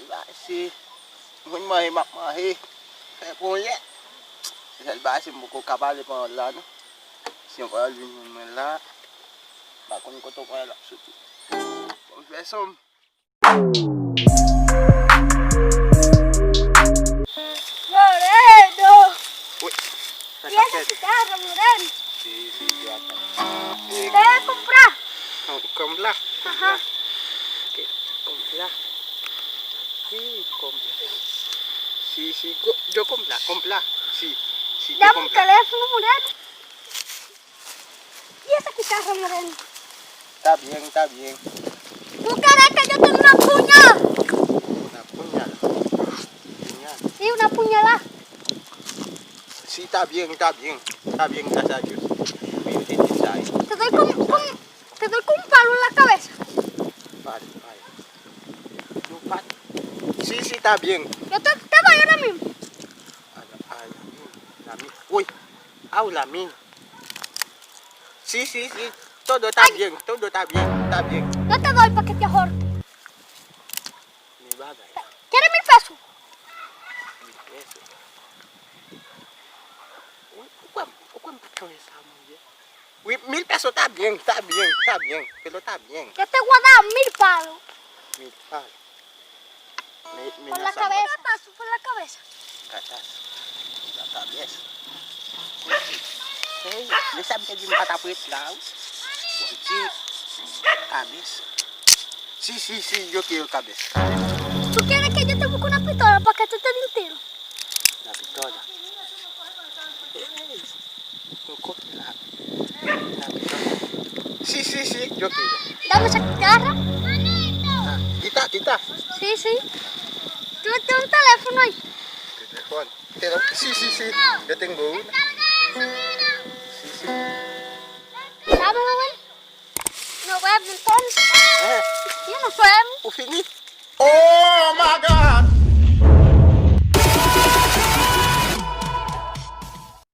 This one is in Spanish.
basi. Mun mahi. Saya punya. Saya basi buku kapal di panggilan. Siapa alvin mela. Bakun ko to kaya laksuti. Confessom. Loredo. Uy. ¿Y esa guitarra, Morel? Sí, ya está. ¿Te voy a comprar? Compla. Ajá. Compla. Sí, compla. Sí, yo compla. Sí, yo Dame un compla. teléfono, Morel. ¿Y esa guitarra, Morel? Está bien. ¿Tú querés que yo tenga una puñal? Una puñal. Sí, una puñalada. Sí, está bien. Está bien, gracias a Dios. Te doy con un palo en la cabeza. Vale. Sí, está bien. Yo te doy ahora mismo. Uy, la mina. Sí. Todo está bien. Yo te doy para que te ahorques. Mi vaga. ¿Quieres 1000 pesos? ¿Cuánto es esa mujer? Uy, 1000 pesos está bien. Pero está bien. Yo te voy a dar 1000 palos. 1000 palos. Por la cabeza. Por la cabeza. La cabeza. Hey, dia sampai di mata puit lau. Cabeza. Sí, yo quiero cabeza. ¿Tú quieres que yo te busque una pistola para que tú te des un tiro? La pistola. La pistola. Sí, yo quiero. Dame esa guitarra. Quita. Sí. ¿Tú tienes un teléfono ahí? Teléfono. Sí. Yo tengo una. Sí. Dame, joven. Nos vemos entonces. Y nos vemos. O fini. Oh my God.